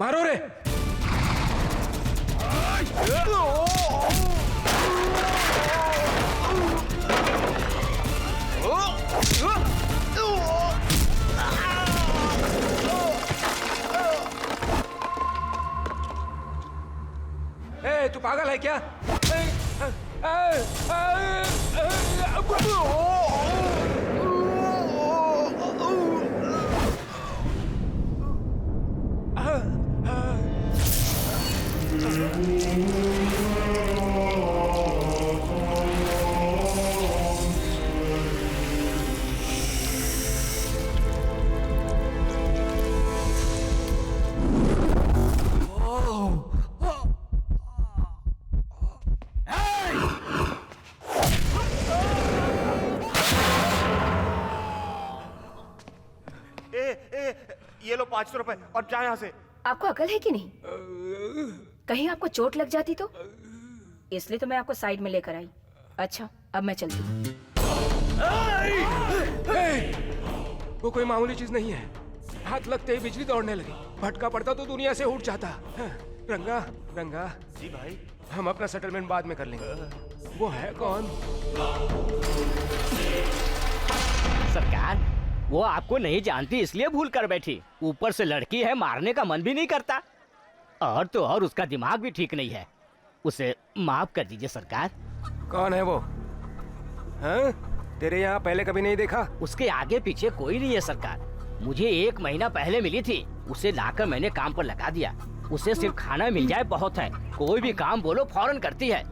मारो रे। ए, तू पागल है क्या? ये लो 500 रुपए और जा यहाँ से। आपको अकल है कि नहीं? कहीं आपको चोट लग जाती तो? इसलिए तो मैं आपको साइड में लेकर आई। अच्छा, अब मैं चलती हूँ। वो कोई मामूली चीज नहीं है। हाथ लगते ही बिजली दौड़ने लगी। भटका पड़ता तो दुनिया से उठ जाता। रंगा, रंगा जी भाई, हम अपना सेटलमेंट बाद में कर लेंगे। वो है कौन? सरकार, वो आपको नहीं जानती इसलिए भूल कर बैठी। ऊपर से लड़की है, मारने का मन भी नहीं करता। और तो और उसका दिमाग भी ठीक नहीं है। उसे माफ कर दीजिए सरकार। कौन है वो? हाँ? तेरे यहाँ पहले कभी नहीं देखा? उसके आगे पीछे कोई नहीं है सरकार। मुझे 1 महीना पहले मिली थी। उसे लाकर मैंने काम पर लगा दिया। उसे सिर्फ खाना मिल जाए बहुत है। कोई भी काम बोलो फौरन करती है।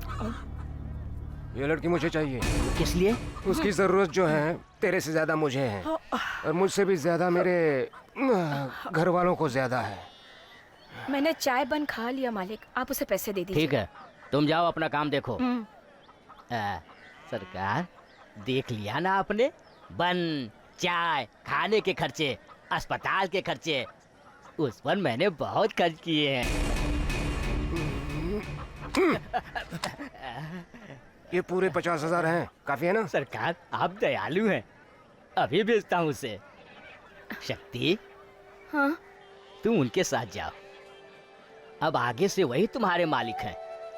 ये लड़की मुझे चाहिए। किस लिए? उसकी जरूरत जो है तेरे से ज्यादा मुझे है, और मुझसे भी ज्यादा मेरे घर वालों को ज्यादा है। मैंने चाय बन खा लिया मालिक, आप उसे पैसे दे दीजिए। ठीक है, तुम जाओ अपना काम देखो। सरकार, देख लिया ना आपने? बन, चाय, खाने के खर्चे, अस्पताल के खर्चे, उस पर मैंने बहुत खर्च किए हैं। ये पूरे 50,000 हैं, काफी है ना? सरकार, आप दयालु हैं। अभी भेजता हूँ उसे। शक्ति, हाँ? तुम उनके साथ जाओ। अब आगे से वही तुम्हारे मालिक हैं।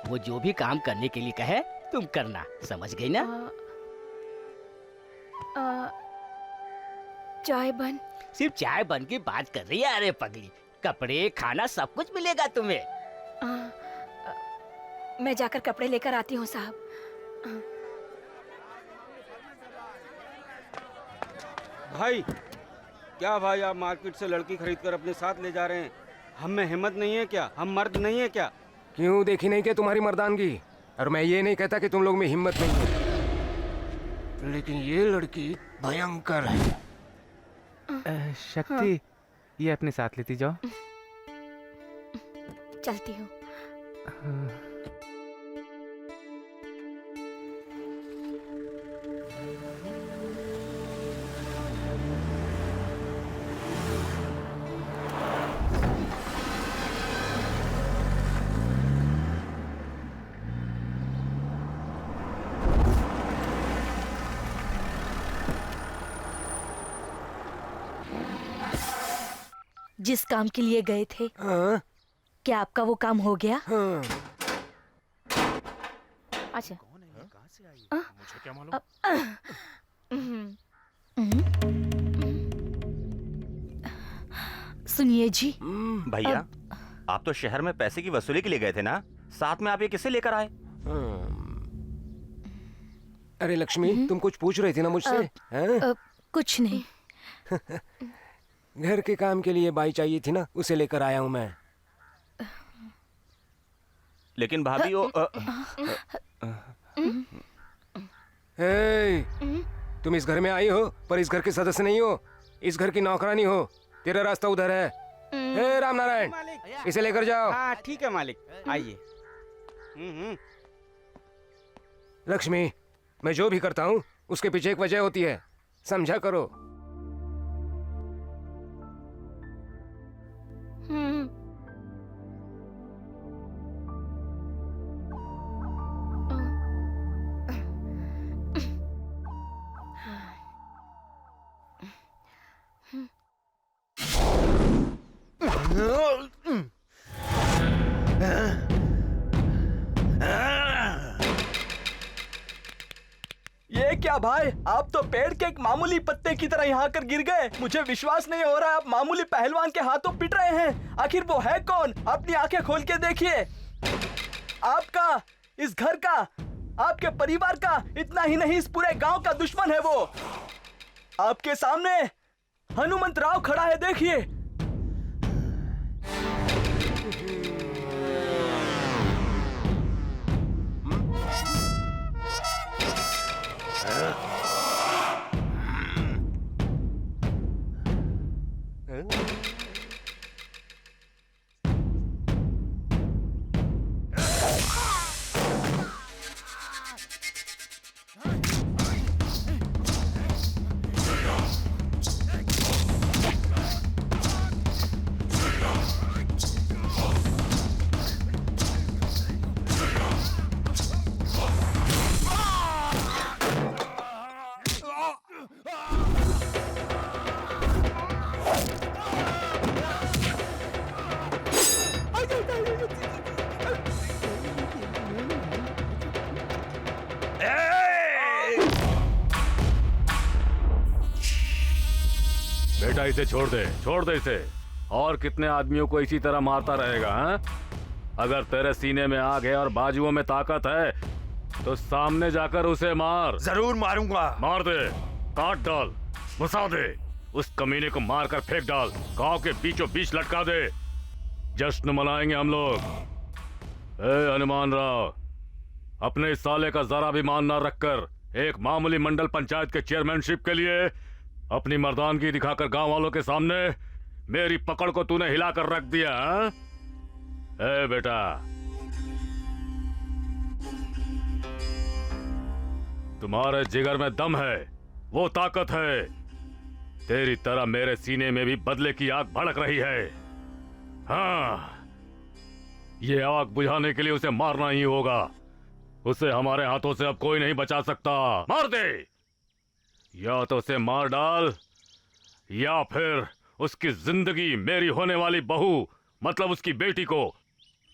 वो जो भी काम करने के लिए कहे तुम करना, समझ गई ना? चाय बन? सिर्फ चाय बन की बात कर रही है? अरे पगली, कपड़े, खाना सब कुछ मिलेगा तुम्हें। मैं जाकर कपड़े लेकर आती हूँ साहब। भाई, क्या भाई आप मार्केट से लड़की खरीद कर अपने साथ ले जा रहे हैं? हम में हिम्मत नहीं है क्या? हम मर्द नहीं है क्या? क्यों देखी नहीं क्या तुम्हारी मर्दानगी? और मैं ये नहीं कहता कि तुम लोग में हिम्मत नहीं है, लेकिन ये लड़की भयंकर है। शक्ति, ये अपने साथ लेती जाओ। चलती हूँ। जिस काम के लिए गए थे, हाँ? क्या आपका वो काम हो गया? हाँ। अच्छा। मुझे क्या मालूम? सुनिए जी, भैया, आप तो शहर में पैसे की वसूली के लिए गए थे ना? साथ में आप ये किसे लेकर आए? अरे लक्ष्मी, तुम कुछ पूछ रही थी ना मुझसे? कुछ नहीं। घर के काम के लिए बाई चाहिए थी ना, उसे लेकर आया हूँ मैं। लेकिन भाभी वो तुम इस घर में आई हो पर इस घर के सदस्य नहीं हो। इस घर की नौकरानी हो। तेरा रास्ता उधर है। हे राम नारायण, इसे लेकर जाओ। हाँ ठीक है मालिक, आइए। लक्ष्मी, मैं जो भी करता हूँ उसके पीछे एक वजह होती है, समझा करो। क्या भाई, आप तो पेड़ के एक मामूली पत्ते की तरह यहाँ कर गिर गए। मुझे विश्वास नहीं हो रहा, आप मामूली पहलवान के हाथों पिट रहे हैं। आखिर वो है कौन? अपनी आंखें खोल के देखिए। आपका, इस घर का, आपके परिवार का, इतना ही नहीं इस पूरे गांव का दुश्मन है वो। आपके सामने हनुमंत राव खड़ा है, देखिए। बेटा इसे छोड़ दे इसे। और कितने आदमियों को इसी तरह मारता रहेगा? हाँ? अगर तेरे सीने में आग है और बाजुओं में ताकत है तो सामने जाकर उसे मार। जरूर मारूंगा। मार दे, काट डाल, घुसा दे, उस कमीने को मारकर फेंक डाल, गांव के बीचों बीच लटका दे। जश्न मनाएंगे हम लोग। ए हनुमान राव, अपने इस साले का जरा भी मान न रखकर एक मामूली मंडल पंचायत के चेयरमैनशिप के लिए अपनी मर्दानगी दिखाकर गांव वालों के सामने मेरी पकड़ को तूने हिलाकर रख दिया। हाँ? ए बेटा, तुम्हारे जिगर में दम है, वो ताकत है। तेरी तरह मेरे सीने में भी बदले की आग भड़क रही है। हाँ, ये आग बुझाने के लिए उसे मारना ही होगा। उसे हमारे हाथों से अब कोई नहीं बचा सकता। मार दे, या तो उसे मार डाल या फिर उसकी जिंदगी, मेरी होने वाली बहू मतलब उसकी बेटी को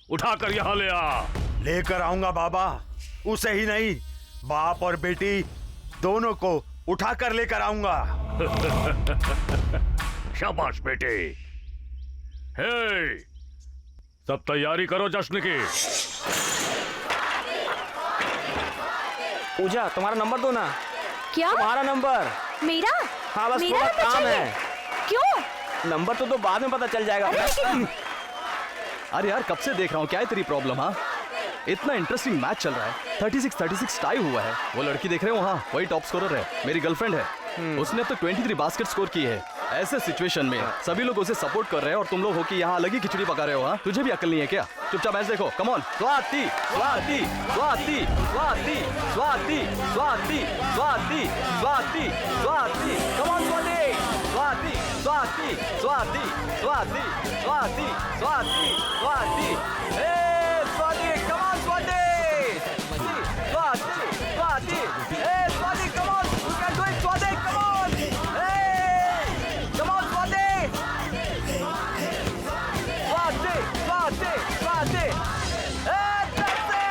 उठाकर यहाँ ले आ। लेकर आऊंगा बाबा। उसे ही नहीं, बाप और बेटी दोनों को उठाकर लेकर आऊंगा। शाबाश बेटे। हे, सब तैयारी करो जश्न की। पूजा, तुम्हारा नंबर दो ना। क्या? तुम्हारा नंबर। मेरा? हाँ, बस मेरा थोड़ा नंबर काम चाहिए? है। क्यों? नंबर तो बाद में पता चल जाएगा। अरे यार, कब से देख रहा हूँ, क्या है तेरी प्रॉब्लम? हाँ, इतना इंटरेस्टिंग मैच चल रहा है। 36 टाई हुआ है। वो लड़की देख रहे हो वहाँ, वही टॉप स्कोरर है, मेरी गर्लफ्रेंड है। उसने अब तक 23 बास्केट स्कोर की है। ऐसे सिचुएशन में सभी लोग उसे सपोर्ट कर रहे हैं और तुम लोग हो कि यहाँ अलग ही खिचड़ी पका रहे हो। हाँ, तुझे भी अकल नहीं है क्या? चुपचाप मैच देखो। Come on. Swati Swati Swati Swati Swati Swati Swati Swati Swati, come on Swati Swati Swati Swati Swati Swati Swati Swati, ए स्वाति, कम ऑन स्वाति स्वाति स्वाति, ए Swati, come on, you can do it Swati, come on, ए कम ऑन स्वाति स्वाति स्वाति स्वाति, ए दैट्स इट,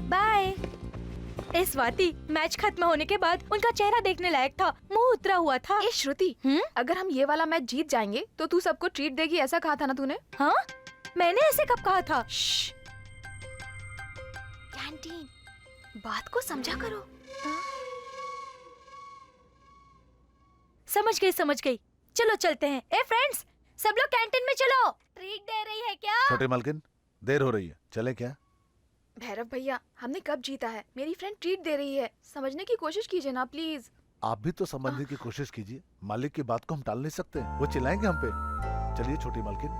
बाय। ए स्वाति, मैच खत्म होने के बाद उनका चेहरा देखने लायक था, मुंह उतरा हुआ था। ए श्रुति, अगर हम ये वाला मैच जीत जाएंगे तो तू सबको ट्रीट देगी, ऐसा कहा था ना तूने? हाँ, मैंने ऐसे कब कहा था? कैंटीन, बात को समझा करो। समझ गई। चलो चलते हैं। ए फ्रेंड्स, सब लोग कैंटीन में चलो। ट्रीट दे रही है क्या? छोटे मालकिन, देर हो रही है, चले क्या? भैरव भैया, हमने कब जीता है? मेरी फ्रेंड ट्रीट दे रही है, समझने की कोशिश कीजिए ना प्लीज। आप भी तो समझने की कोशिश कीजिए। मालिक की बात को हम टाल नहीं सकते, वो चिल्लाएंगे हम पे। चलिए छोटी मालकिन।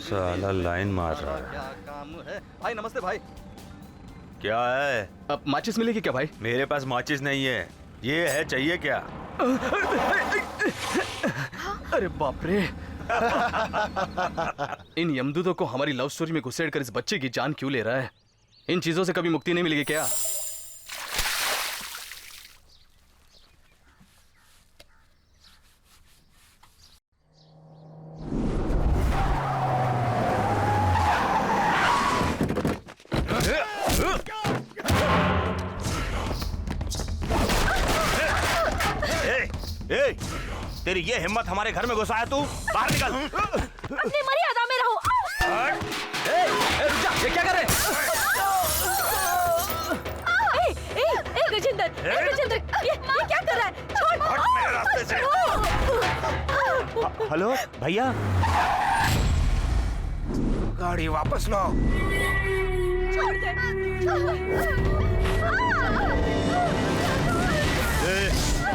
साला लाइन मार रहा है। क्या काम है भाई? नमस्ते भाई। क्या है? अब माचिस मिलेगी क्या भाई? मेरे पास माचिस नहीं है। ये है, चाहिए क्या? अरे बाप रे। इन यमदूतों को हमारी लव स्टोरी में घुसेड़ कर इस बच्चे की जान क्यों ले रहा है? इन चीजों से कभी मुक्ति नहीं मिलेगी क्या? तेरी ये हिम्मत हमारे घर में घुसा है तू? बाहर निकल। अपनी मर्यादा में रहो। रुक जा, ये क्या कर रहे हैं? गजेंद्र, ये क्या कर रहा है? छोड़ मेरे रास्ते से। हेलो भैया, गाड़ी वापस लो। छोड़ दे।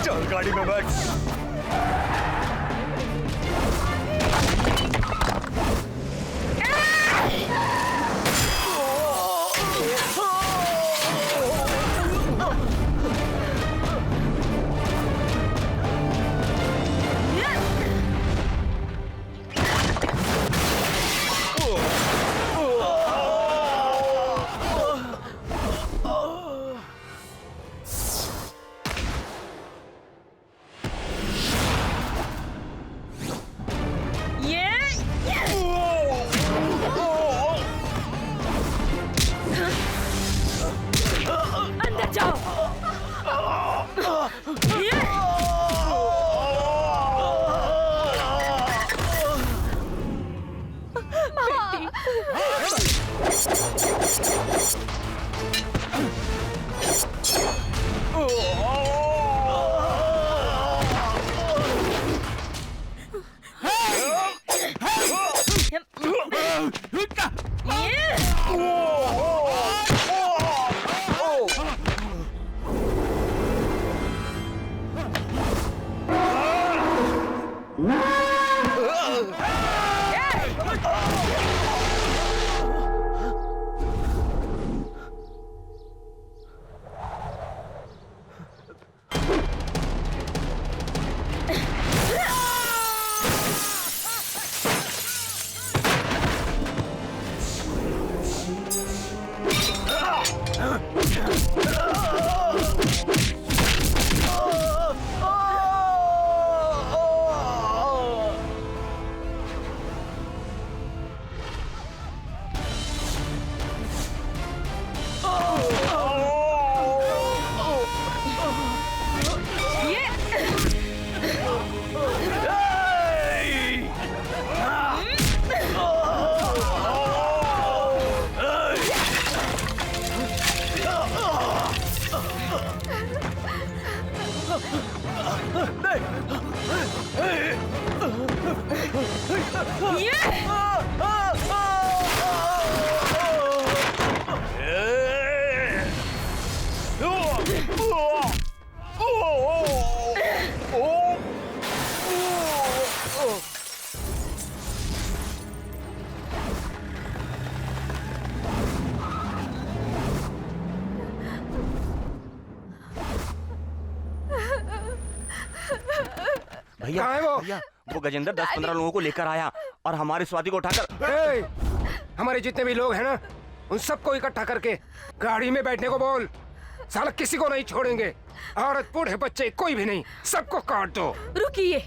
चल गाड़ी में बैठ। अंदर जाओ। भैया कहाँ है वो? भैया, वो गजेंद्र 10-15 लोगों को लेकर आया और हमारी स्वाति को उठाकर हमारे जितने भी लोग हैं ना, उन सबको इकट्ठा करके गाड़ी में बैठने को बोल। साला किसी को नहीं छोड़ेंगे, औरत बूढ़े बच्चे कोई भी नहीं, सबको काट दो। रुकिए,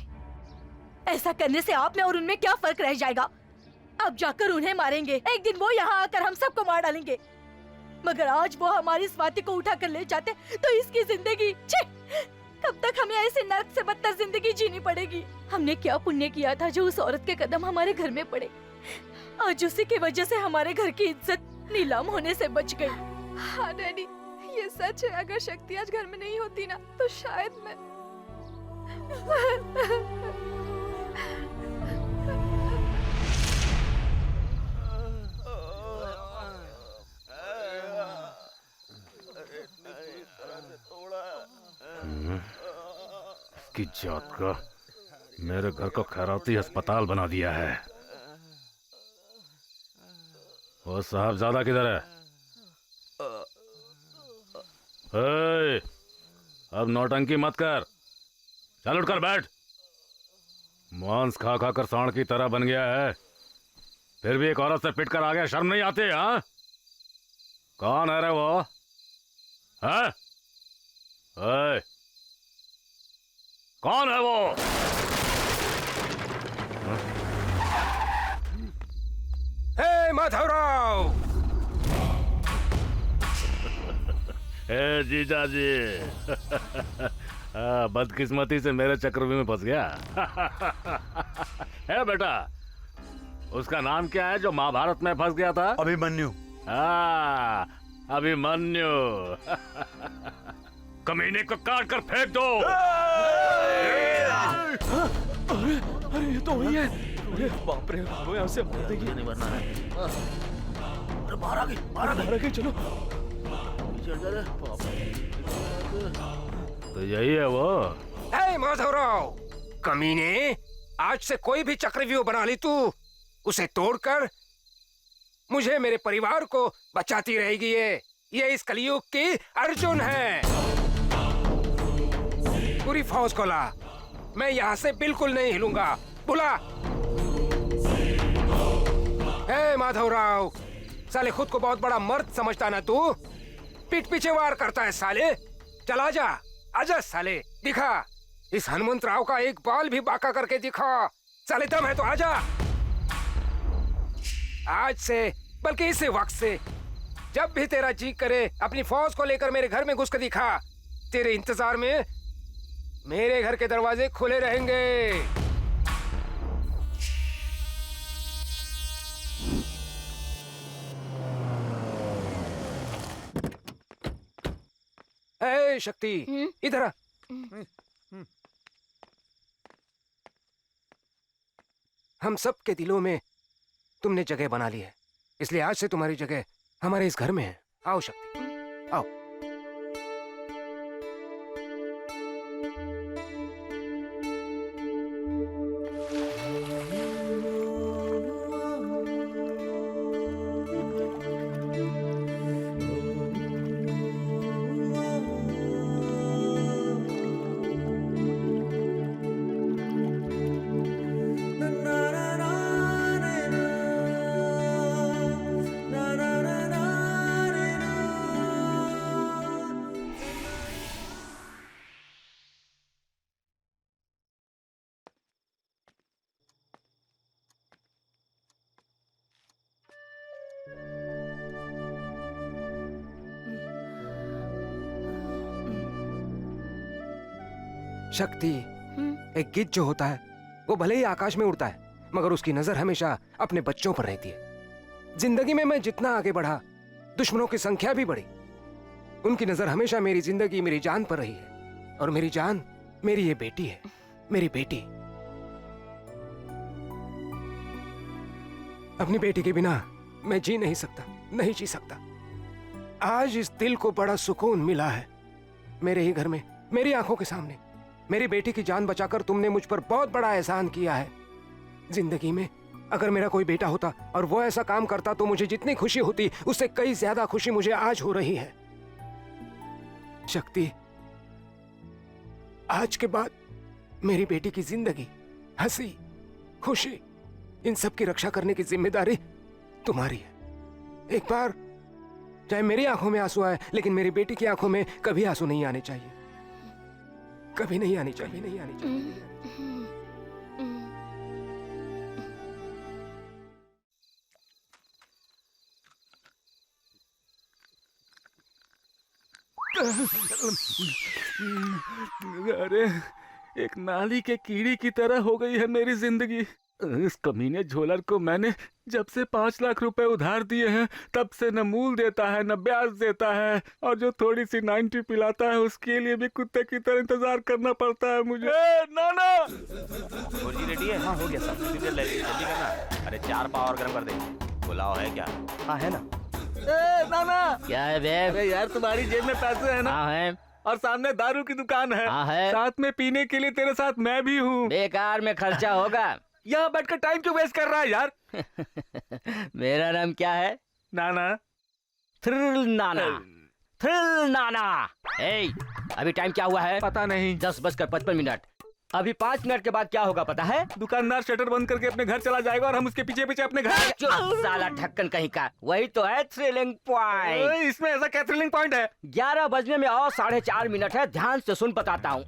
ऐसा करने से आप में और उनमें क्या फर्क रह जाएगा? अब जाकर उन्हें मारेंगे, एक दिन वो यहाँ आकर हम सबको मार डालेंगे। मगर आज वो हमारी स्वाति को उठा कर ले जाते तो इसकी जिंदगी कब तक हमें ऐसे नर्क से बदतर जिंदगी जीनी पड़ेगी। हमने क्या पुण्य किया था जो उस औरत के कदम हमारे घर में पड़े। आज उसी की वजह से हमारे घर की इज्जत नीलाम होने से बच गई। हाँ डैडी, ये सच है। अगर शक्ति आज घर में नहीं होती ना तो शायद मैं की जात का मेरे घर को खैराती अस्पताल बना दिया है। वो साहबजादा किधर है? अब नौटंकी मत कर, चल उठकर बैठ। मांस खा खा कर सांड की तरह बन गया है, फिर भी एक औरत से पिट कर आ गया। शर्म नहीं आती? हाँ, कौन है रे वो? है? ओए, कौन है वो? हे माधवराव! ए जीजा जी, बदकिस्मती से मेरे चक्रव्यूह में फंस गया। है बेटा, उसका नाम क्या है जो महाभारत में फंस गया था? अभिमन्यु। हाँ, अभिमन्यु। कमीने को काट कर फेंक दो। अरे ये तो वही है। अरे बाप रे, वो यहाँ से मार देगी। नहीं मरना है। अरे बाहर आ गई, चलो। तो यही है वो। हे माधवराव, कमीने, आज से कोई भी चक्रव्यूह बना ली तू, उसे तोड़कर मुझे मेरे परिवार को बचाती रहेगी। ये इस कलयुग की अर्जुन है। पूरी फौज को ला, मैं यहाँ से बिल्कुल नहीं हिलूंगा। बुला। हे माधवराव, साले खुद को बहुत बड़ा मर्द समझता ना तू? पीठ पीछे वार करता है साले। चला जा, आजा साले, दिखा इस हनुमंत राव का एक बाल भी बांका करके दिखा। साले दम है तो आजा। आज से, बल्कि इसी वक्त से, जब भी तेरा जी करे अपनी फौज को लेकर मेरे घर में घुस कर दिखा। तेरे इंतजार में मेरे घर के दरवाजे खुले रहेंगे। ए शक्ति, इधर आ। हम सब के दिलों में तुमने जगह बना ली है, इसलिए आज से तुम्हारी जगह हमारे इस घर में है। आओ शक्ति, आओ। शक्ति, एक गिद्ध जो होता है वो भले ही आकाश में उड़ता है, मगर उसकी नजर हमेशा अपने बच्चों पर रहती है। जिंदगी में मैं जितना आगे बढ़ा, दुश्मनों की संख्या भी बढ़ी। उनकी नजर हमेशा मेरी जिंदगी, मेरी जान पर रही है। और मेरी जान मेरी ये बेटी है, मेरी बेटी। अपनी बेटी के बिना मैं जी नहीं सकता, नहीं जी सकता। आज इस दिल को बड़ा सुकून मिला है। मेरे ही घर में, मेरी आंखों के सामने मेरी बेटी की जान बचाकर तुमने मुझ पर बहुत बड़ा एहसान किया है। जिंदगी में अगर मेरा कोई बेटा होता और वो ऐसा काम करता तो मुझे जितनी खुशी होती, उससे कई ज्यादा खुशी मुझे आज हो रही है। शक्ति, आज के बाद मेरी बेटी की जिंदगी, हंसी, खुशी, इन सब की रक्षा करने की जिम्मेदारी तुम्हारी है। एक बार चाहे मेरी आंखों में आंसू आए, लेकिन मेरी बेटी की आंखों में कभी आंसू नहीं आने चाहिए। कभी नहीं आनी चाहिए, नहीं आनी चाहिए। अरे, एक नाली के कीड़ी की तरह हो गई है मेरी जिंदगी। इस कमीने झोलर को मैंने जब से 5 लाख रुपए उधार दिए हैं, तब से न मूल देता है न ब्याज देता है, और जो थोड़ी सी 90 पिलाता है उसके लिए भी कुत्ते की तरह इंतजार करना पड़ता है मुझे। नाना, भुर्जी रेडी है? हाँ, हो गया सब। जल्दी करना। अरे 4 पाव और गर्म कर दे। पुलाव है क्या? हाँ है ना। नाना, क्या है बे? अरे यार, तुम्हारी जेब में पैसे है ना? हाँ है। और सामने दारू की दुकान है। हाँ है। साथ में पीने के लिए तेरे साथ मैं भी हूँ। बेकार में खर्चा होगा। यहाँ बैठकर टाइम क्यों वेस्ट कर रहा है यार? मेरा नाम क्या है? नाना। थ्रिल नाना। थ्रिल नाना। ए, अभी टाइम क्या हुआ है? पता नहीं। 10:55। अभी 5 मिनट के बाद क्या होगा पता है? दुकानदार शटर बंद करके अपने घर चला जाएगा और हम उसके पीछे पीछे अपने घर। चुप साला ढक्कन कहीं का। वही तो है थ्रिलिंग पॉइंट। इसमें ऐसा क्या थ्रिलिंग पॉइंट है? 11 बजने में और 4.5 मिनट है। ध्यान से सुन बताता हूँ।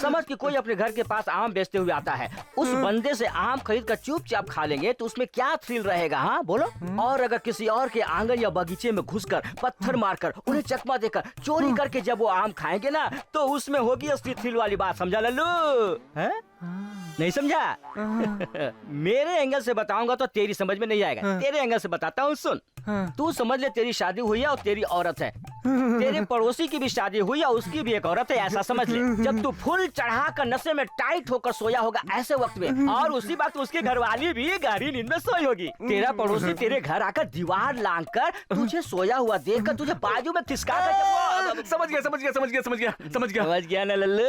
समझ कि कोई अपने घर के पास आम बेचते हुए आता है। उस बंदे से आम खरीद कर चुपचाप खा लेंगे तो उसमें क्या थ्रिल रहेगा? हाँ बोलो। और अगर किसी और के आंगन या बगीचे में घुसकर पत्थर मारकर उन्हें चकमा देकर चोरी करके जब वो आम खाएंगे ना तो उसमें होगी असली थ्रिल वाली बात। समझा लल्लू? है? नहीं समझा? मेरे एंगल से बताऊंगा तो तेरी समझ में नहीं आएगा। तेरे एंगल से बताता हूँ, सुन। तू समझ ले तेरी शादी हुई है और तेरी औरत है। तेरे पड़ोसी की भी शादी हुई है, उसकी भी एक औरत है, ऐसा समझ ले। जब तू फुल चढ़ा कर नशे में टाइट होकर सोया होगा ऐसे वक्त में, और उसी वक्त उसकी घरवाली भी गहरी नींद में सोई होगी। तेरा पड़ोसी तेरे घर आकर दीवार लांग कर तुझे सोया हुआ देखकर तुझे बाजू में खिसका कर समझ गया ना लल्लू?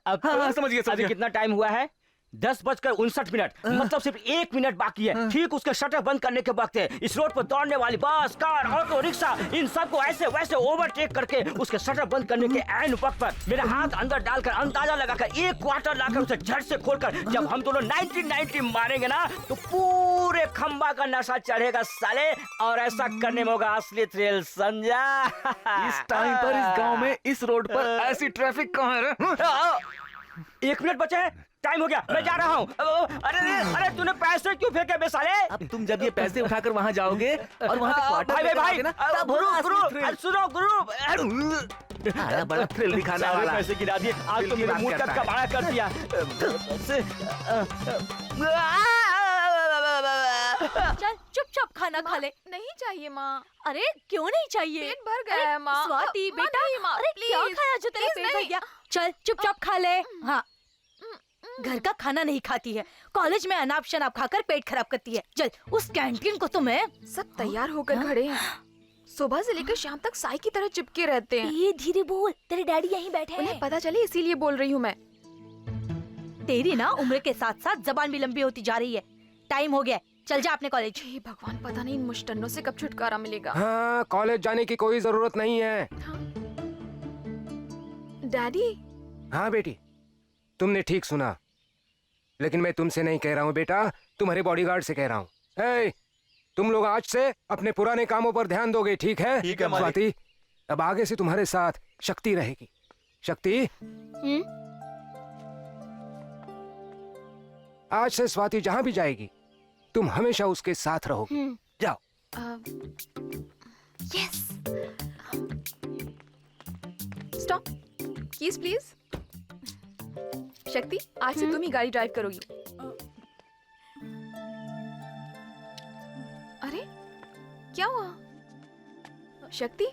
अब समझ गया। अभी कितना टाइम हुआ है? 10:59 मतलब सिर्फ 1 मिनट बाकी है। ठीक उसके शटर बंद करने के वक्त है। इस रोड पर दौड़ने वाली बस, कार, ऑटो रिक्शा, इन सबको ऐसे वैसे ओवरटेक करके उसके शटर बंद करने के ऐन वक्त पर मेरा हाथ अंदर डालकर अंदाजा लगाकर 1 क्वार्टर लाकर उसे झट से खोलकर जब हम दोनों 90 मारेंगे ना तो पूरे खंबा का नशा चढ़ेगा साले। और ऐसा करने में होगा असली थ्रिल, समझा? इस टाइम पर इस गांव में इस रोड पर ऐसी ट्रैफिक कहाँ है रे? 1 मिनट बचे हैं, टाइम हो गया, मैं जा रहा हूँ। अरे तूने पैसे क्यों फेंके बे साले? अब तुम जब ये पैसे उठाकर वहाँ जाओगे और वहाँ पे क्वार्टर भाई सुनो गुरु, बड़ा थ्रिल दिखाने वाला। पैसे गिरा दिए, आज तो मेरे मुंह का कबाड़ा कर दिया। चल चुपचाप खाना खा ले। नहीं चाहिए माँ। अरे क्यों नहीं चाहिए? पेट भर गया है माँ। स्वाति बेटा, अरे क्या खाया जो तेरा पेट भर गया? चल चुपचाप खा ले। हाँ, घर का खाना नहीं खाती है, कॉलेज में अनाप शनाप खाकर पेट खराब करती है। चल उस कैंटीन को तो मैं। सब तैयार होकर खड़े हैं, सुबह से लेकर शाम तक साई की तरह चिपके रहते हैं। ये धीरे बोल, तेरे डैडी यहीं बैठे हैं। उन्हें पता चले इसीलिए बोल रही हूँ मैं। तेरी ना उम्र के साथ साथ जबान भी लंबी होती जा रही है। टाइम हो गया, चल जा अपने कॉलेज। हे भगवान, पता नहीं इन मुश्तन्नों से कब छुटकारा मिलेगा। हाँ, कॉलेज जाने की कोई जरूरत नहीं है। डैडी। हाँ बेटी, तुमने ठीक सुना, लेकिन मैं तुमसे नहीं कह रहा हूँ बेटा, तुम्हारे बॉडीगार्ड से कह रहा हूँ। तुम लोग आज से अपने पुराने कामों पर ध्यान दोगे, ठीक है? ठीक है स्वाति, अब आगे से तुम्हारे साथ शक्ति रहेगी। शक्ति, आज से स्वाति जहाँ भी जाएगी तुम हमेशा उसके साथ रहोगी। जाओ। यस। Stop, keys please. शक्ति, आज से तुम ही गाड़ी ड्राइव करोगी। अरे क्या हुआ? शक्ति,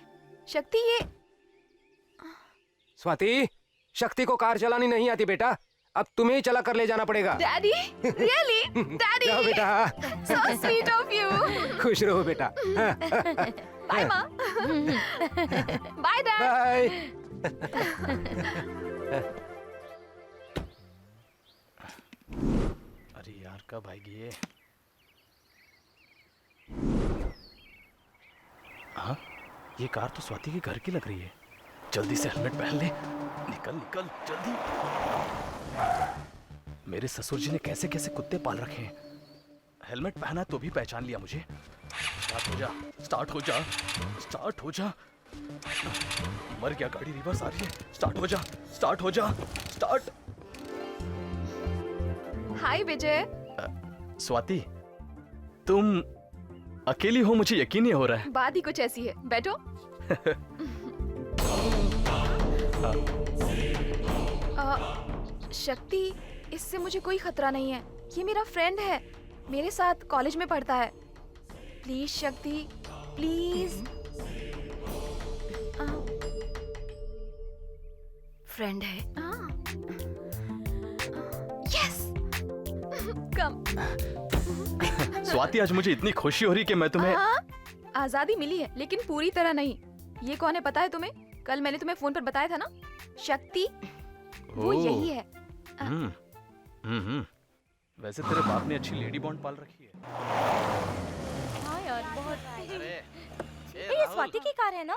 शक्ति ये। स्वाति, शक्ति को कार चलानी नहीं आती बेटा, अब तुम्हें ही चला कर ले जाना पड़ेगा। Daddy, really? डैडी, जाओ बेटा। so sweet of you। खुश रहो बेटा। बाय माँ। Bye dad. बाय। अरे यार, कब आएगी ये? हाँ, ये कार तो स्वाति के घर की लग रही है। जल्दी से हेलमेट पहन ले। निकल जल्दी। मेरे ससुर जी ने कैसे कैसे कुत्ते पाल रखे हैं। हेलमेट पहना तो भी पहचान लिया मुझे। स्टार्ट हो जा। मर गया, गाड़ी रिवर्स आ रही है। स्टार्ट हो जा। हाय विजय। स्वाति, तुम अकेली हो, मुझे यकीन नहीं हो रहा है। बात ही कुछ ऐसी है, बैठो। शक्ति, इससे मुझे कोई खतरा नहीं है। ये मेरा फ्रेंड है, मेरे साथ कॉलेज में पढ़ता है। प्लीज शक्ति, प्लीज। फ्रेंड है। यस, कम। स्वाति, आज मुझे इतनी खुशी हो रही कि मैं तुम्हें। आजादी मिली है, लेकिन पूरी तरह नहीं। ये कौन है पता है तुम्हें? कल मैंने तुम्हें फोन पर बताया था ना, शक्ति, वो यही है। वैसे तेरे बाप ने अच्छी लेडी बॉन्ड पाल रखी है। हाँ यार, बहुत। ये स्वाति की कार है ना?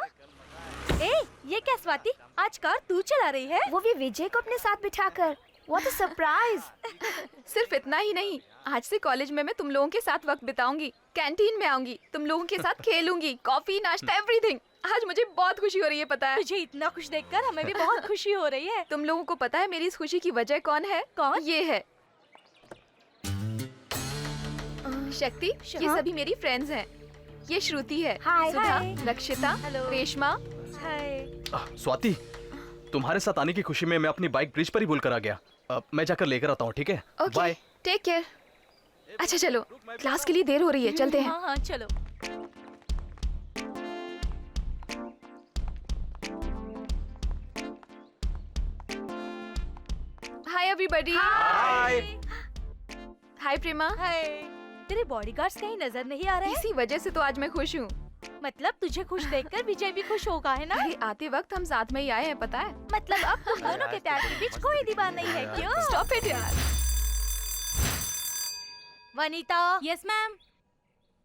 ये क्या स्वाति, आज कार तू चला रही है? वो भी विजय को अपने साथ बिठाकर। What a surprise! सिर्फ इतना ही नहीं, आज से कॉलेज में मैं तुम लोगों के साथ वक्त बिताऊंगी, कैंटीन में आऊंगी, तुम लोगों के साथ खेलूंगी, कॉफी नाश्ता एवरीथिंग। आज मुझे बहुत खुशी हो रही है, पता है? तुझे इतना खुश देखकर हमें भी बहुत खुशी हो रही है। तुम लोगों को पता है मेरी इस खुशी की वजह कौन है? कौन? ये है शक्ति। ये सभी मेरी फ्रेंड्स हैं। ये श्रुति है, हाय, सुधा, हाय। रक्षिता, हेलो। रेशमा। स्वाति, तुम्हारे साथ आने की खुशी में मैं अपनी बाइक ब्रिज पर ही भूल कर आ गया। मैं जाकर लेकर आता हूँ, ठीक है? Okay, take care. अच्छा चलो, क्लास के लिए देर हो रही है, चलते हैं। हाँ हाँ चलो। Hi everybody. Hi. Hi Prema. Hi. तेरे बॉडीगार्ड्स कहीं नजर नहीं आ रहे हैं? इसी वजह से तो आज मैं खुश हूँ। मतलब तुझे खुश देखकर विजय भी खुश होगा, है ना? अरे आते वक्त हम साथ में ही आए हैं, पता है? मतलब अब तुम दोनों के प्यार के बीच कोई दीवार नहीं है, क्यों? स्टॉप इट यार। वनीता। Yes ma'am.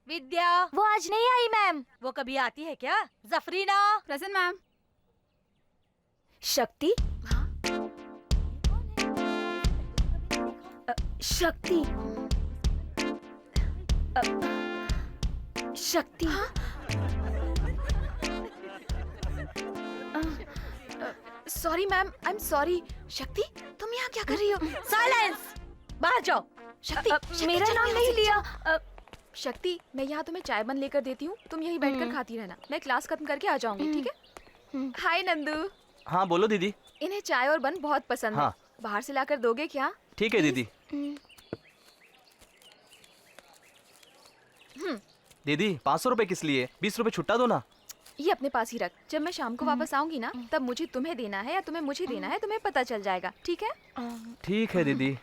विद्या। वो आज नहीं आई मैम। वो कभी आती है क्या? Zafrina. Present ma'am. Shakti. Shakti. Shakti. Sorry ma'am, I am sorry. Shakti, तुम यहाँ क्या कर रही हो? साइलेंस! बाहर जाओ। शक्ति, मेरा नाम नहीं लिया। शक्ति, मैं यहाँ तुम्हें चाय बन लेकर देती हूँ, तुम यहीं बैठकर खाती रहना। मैं क्लास खत्म करके आ जाऊंगी, ठीक है? हाय नंदू। हाँ बोलो दीदी। इन्हें चाय और बन बहुत पसंद है। बाहर से लाकर दोगे क्या? ठीक है दीदी। दीदी 500 रुपए किस लिए? 20 रुपए छुट्टा दो ना। ये अपने पास ही रख। जब मैं शाम को वापस आऊंगी ना, तब मुझे तुम्हें देना है या तुम्हें मुझे देना है, तुम्हें पता चल जाएगा, ठीक है? ठीक है दीदी।